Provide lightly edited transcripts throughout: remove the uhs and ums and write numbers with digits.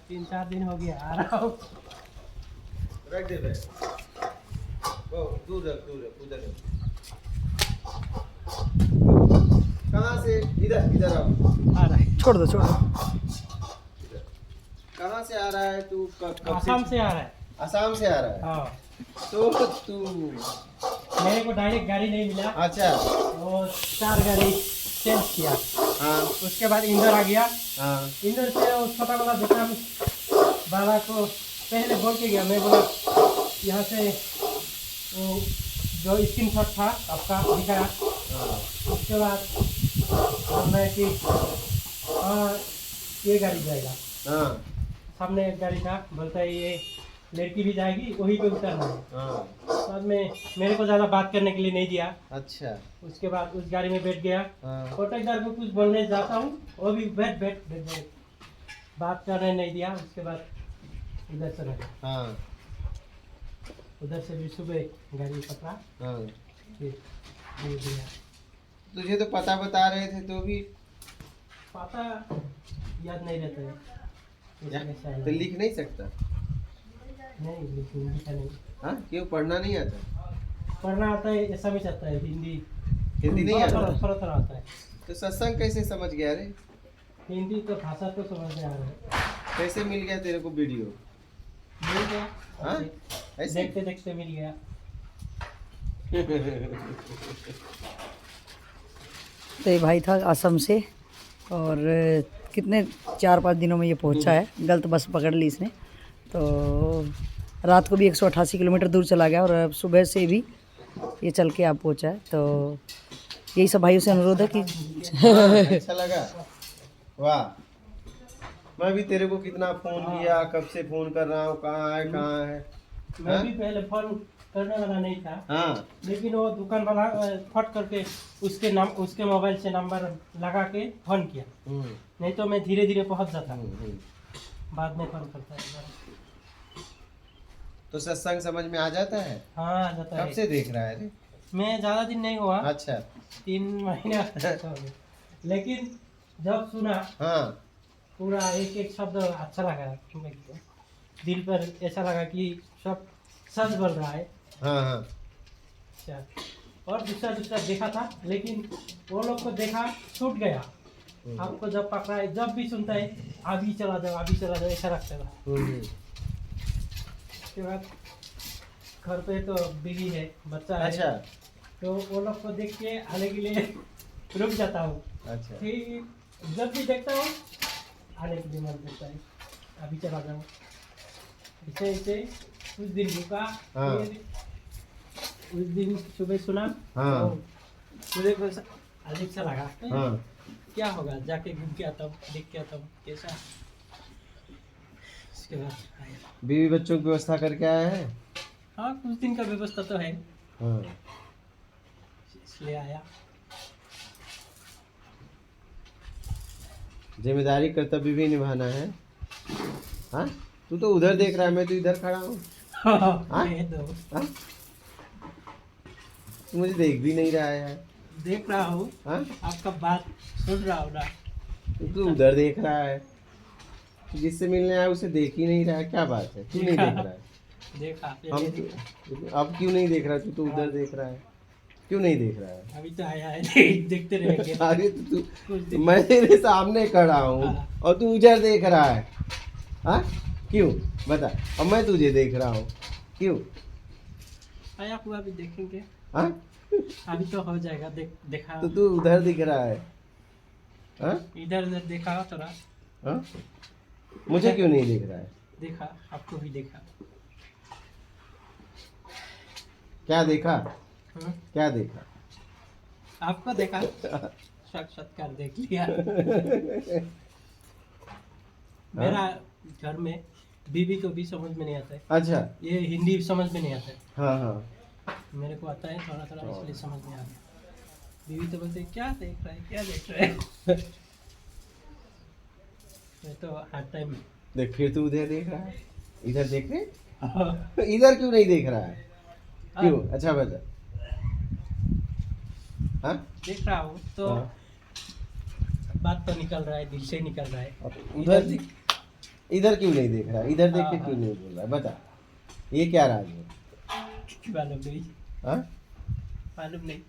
3-4 दिन हो गया आ रहा हूँ। रख दे भाई, वो दूर रख उधर रख। कहाँ से? इधर आओ। आ रहा है, छोड़ दो इधर। कहाँ से आ रहा है तू? कब आसाम से आ रहा है। आसाम से आ रहा है। हाँ, तो तू मेरे को डायरेक्ट गाड़ी नहीं मिला, अच्छा। वो 4 गाड़ी चेंज किया। हाँ उसके बाद इंदौर आ गया। हाँ इंदौर से वो छोटा वाला दुकान वाला को पहले बोल के गया, मैं बोला यहाँ से वो जो स्क्रीन शॉट था आपका दिखाया। हाँ उसके बाद मैं कि हाँ ये गाड़ी जाएगा। हाँ सामने एक गाड़ी था, बोलता है ये लड़की भी जाएगी, वहीं पे उतरना है। हाँ। बाद में मेरे को ज़्यादा बात करने के लिए नहीं दिया। अच्छा। उसके बाद उस गाड़ी में बैठ गया। हाँ कॉन्ट्रैक्टर को कुछ बोलने जाता हूँ, वो भी बैठ बात करने नहीं दिया। उसके बाद उधर से लगा, हाँ उधर से भी सुबह गाड़ी पकड़ा, हाँ। फिर दे दिया। तुझे तो पता बता रहे थे तो भी पता याद नहीं रहता है, ऐसा है। तो लिख नहीं सकता? नहीं, लेकिन लिखा नहीं। हाँ क्यों? पढ़ना नहीं आता? पढ़ना आता है, ऐसा भी आता है, हिंदी नहीं आता? थोड़ा आता है। तो सत्संग कैसे समझ गया रे? हिंदी तो भाषा तो समझ में आ रहा है। कैसे मिल गया तेरे को वीडियो? मिल गया, हाँ? ऐसे? देखते देखते मिल गया। तो ये भाई था असम से, और कितने 4-5 दिनों में ये पहुंचा है। गलत बस पकड़ ली इसने, तो रात को भी 188 किलोमीटर दूर चला गया, और अब सुबह से भी ये चल के आप पहुंचा है। तो यही सब भाइयों से अनुरोध है कि अच्छा लगा? वाह। मैं भी तेरे को कितना फोन किया, कब से फोन कर रहा हूँ, कहाँ है? मैं भी पहले फोन करने वाला नहीं था। हाँ लेकिन वो दुकान वाला फट करके उसके मोबाइल से नंबर लगा के फोन किया, नहीं तो मैं धीरे धीरे पहुंच जाता। बाद में फोन करता है। तो सत्संग समझ में आ जाता है? हाँ आ जाता कब है। से देख रहा है रे? मैं ज़्यादा दिन नहीं हुआ, अच्छा। 3 महीना हो गए। लेकिन जब सुना हाँ पूरा एक एक शब्द अच्छा लगा, दिल पर ऐसा लगा कि सब सच बोल रहा है। हाँ हाँ। अच्छा, और दूसरा देखा था, लेकिन वो लोग को देखा छूट गया। आपको जब पकड़ा है, जब भी सुनता है अभी चला जाओ ऐसा रखता था। उसके बाद घर पे तो बीवी है, बच्चा है। अच्छा तो वो लोग को देख के आने के लिए रुक जाता हूँ। अच्छा। फिर जब भी देखता हूँ आने के लिए मन करता है, अभी चला जाओ। ऐसे कुछ दिन रुका। हाँ। फिर उस दिन सुबह सुना। हाँ। तो मुझे कुछ अजीब सा लगा। हाँ क्या होगा, जाके घूम के आता हूँ, देख के आता हूँ कैसा। इसके बाद आया। बीवी बच्चों की व्यवस्था करके आया है? हाँ, कुछ दिन का व्यवस्था तो है, हाँ। इसलिए आया। जिम्मेदारी कर्तव्य भी निभाना है। हाँ तू तो उधर देख रहा है, मैं तो इधर खड़ा हूँ। हाँ? ये दो हाँ? तू मुझे देख भी नहीं रहा है यार। देख रहा हूँ, हाँ? आपका बात सुन रहा हूँ ना। तू तो उधर देख रहा है, जिससे मिलने आया उसे देख ही नहीं रहा है। क्या बात है, तू नहीं देख रहा है? देखा अब क्यों नहीं देख रहा? तू तो उधर देख रहा है, क्यों नहीं देख रहा है? अभी तो आया है, देखते रहेंगे। अरे तो कुछ तू, दिन। मैं तेरे सामने खड़ा हूँ हाँ। और तू उधर देख रहा है। हाँ क्यों बता? अब मैं तुझे देख रहा हूँ, क्यों? आया हुआ भी देखेंगे। हाँ अभी तो हो जाएगा, देखा। तो तू उधर दिख रहा है। हाँ इधर उधर देखा थोड़ा। हाँ मुझे क्यों नहीं दिख रहा है? देखा, आपको भी देखा। क्या देखा? हाँ? क्या देखा? आपको देखा, साक्षात्कार देख लिया। मेरा घर में बीवी को भी समझ में नहीं आता है, अच्छा। ये हिंदी समझ में नहीं आता है। हाँ हाँ। मेरे को आता है थोड़ा थोड़ा, इसलिए समझ में आता है। बीवी तो बोलते क्या देख रहा है, क्या देख रहा है। मैं तो हर टाइम देख, फिर तू उधर देख रहा है, इधर देख रहे। इधर क्यों नहीं देख रहा है? क्यों? अच्छा बता। हाँ देख रहा हूँ तो हाँ। बात तो निकल रहा है, दिल से निकल रहा है। उधर देख। इधर क्यों नहीं देख रहा, इधर देख के हाँ, क्यों नहीं बोल रहा है, बता ये क्या राज है? मालूम नहीं, हाँ, मालूम नहीं।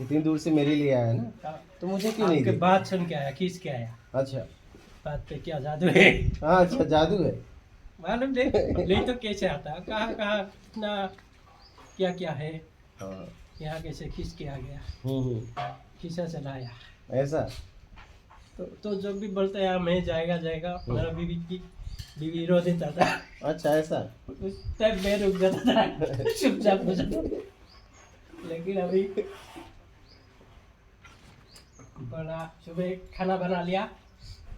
इतनी दूर से मेरे लिए आया ना, हाँ, तो मुझे क्यों नहीं आपके देख? बात सुन के आया, खींच के आया। अच्छा, बात पे क्या जादू है? हाँ अच्छा, जादू है। मालूम नहीं, नहीं तो कैसे आता, कहाँ कहाँ कितना क्या क्या है, हाँ, यहाँ कैसे खींच के आ गया, हम्म, खींचा चला आया। ऐसा। तो जब भी बोलता है मैं जाएगा जाएगा, मेरा बीवी रो देता था। अच्छा ऐसा। उस टाइम मैं रुक जाता था, चुपचाप हो जाता था। लेकिन अभी बोला सुबह खाना बना लिया,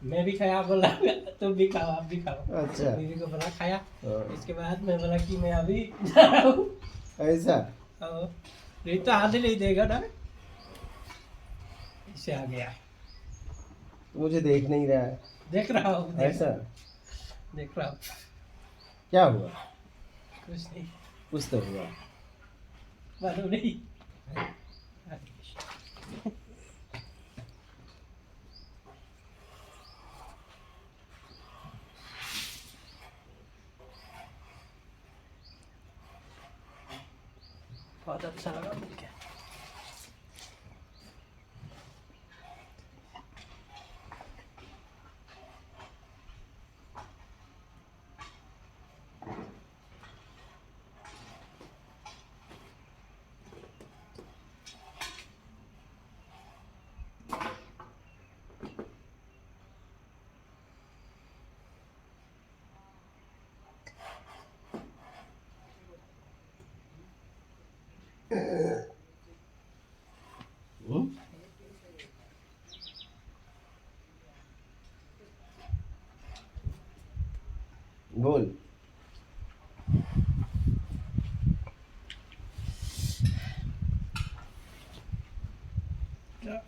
मैं भी खाया, बोला तुम भी खाओ, आप भी खाओ। अच्छा। बीवी को बोला खाया। हाँ, इसके बाद मैं बोला कि मैं अभी जा रहा हूँ। ऐसा। और नहीं तो हाथ ही नहीं देगा ना, इससे आ गया। मुझे देख नहीं रहा है। देख रहा हूँ, ऐसा देख रहा हूँ। क्या हुआ? कुछ नहीं, कुछ तो हुआ। मालूम नहीं। बहुत अच्छा लगा मिलके। हम्म? बोल।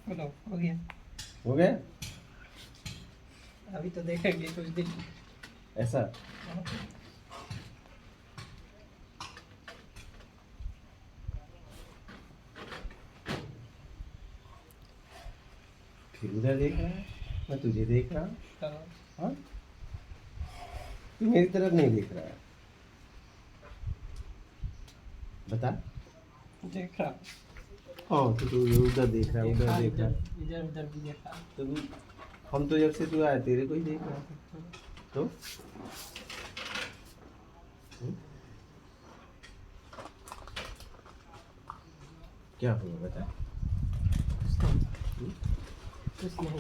बोलो, हो गया। हो गया। अभी तो देखेंगे कुछ दिन। ऐसा। फिर उधर देख रहा है, मैं तुझे देख रहा हूँ। तो हाँ, तू मेरी तरफ नहीं देख रहा है, बता। देख रहा, हाँ, तो तू उधर देख रहा है, उधर देखा, देख रहा है। इधर उधर भी देखा। तो हम तो जब से तू आया तेरे को ही देख रहा था। तो हम्म? क्या हुआ बता। कुछ नहीं,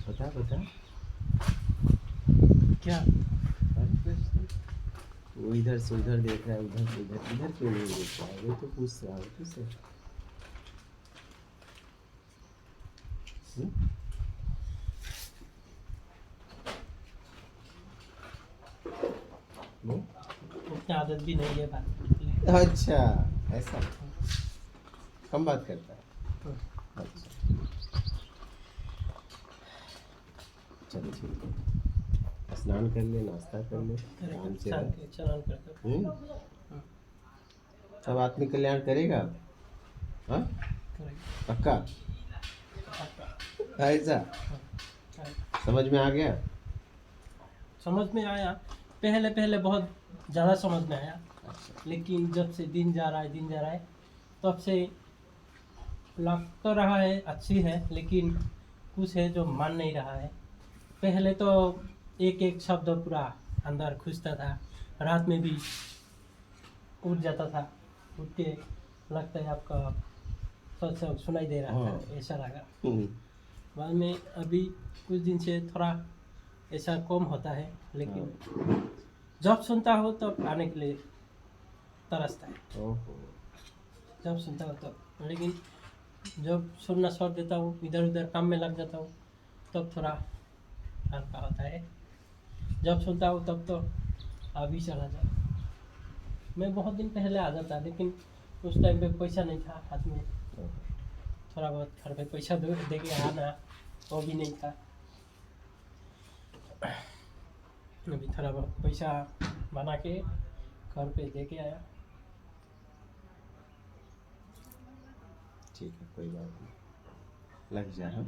बता बता। क्या? अरे कुछ नहीं। वो इधर से उधर देख रहा है, उधर से इधर, इधर क्यों नहीं देख रहा है, वो तो पूछ रहा है तुझसे। वो? उतनी आदत भी नहीं है बात। अच्छा ऐसा, कम बात करता है। अच्छा चलो ठीक है, स्नान कर ले, नाश्ता कर ले, आराम से रह। चलन करता हूँ। सब आत्मिक कल्याण करेगा। हाँ, करेक्ट। पक्का। ऐसा समझ में आ गया। समझ में आया, पहले पहले बहुत ज़्यादा समझ में आया, लेकिन जब से दिन जा रहा है, दिन जा रहा है, तब से लग तो रहा है अच्छी है, लेकिन कुछ है जो मान नहीं रहा है। पहले तो एक एक शब्द पूरा अंदर घुसता था, रात में भी उठ जाता था, उठ के लगता है आपका सच सब सुनाई दे रहा हाँ। था, ऐसा लगा। हम्म, बाद में अभी कुछ दिन से थोड़ा ऐसा कम होता है, लेकिन जब सुनता हो तब आने के लिए तरसता है, ओहो। जब सुनता हो तब। लेकिन जब सुनना छोड़ देता हूँ, इधर उधर काम में लग जाता हूँ, तब थोड़ा हल्का होता है। जब सुनता हूँ तब तो अभी चला जाए। मैं बहुत दिन पहले आ जाता, लेकिन उस टाइम पे पैसा नहीं था हाथ में, थोड़ा बहुत घर पे पैसा दे के आना वो भी नहीं था। अभी थोड़ा बहुत पैसा बना के घर पे दे के आया। ठीक है, कोई बात नहीं। लग जा। हाँ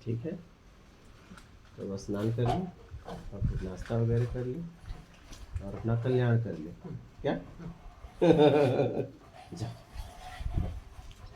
ठीक है, तो बस स्नान कर ली और फिर नाश्ता वगैरह कर ली और अपना कल्याण कर ली क्या। जा।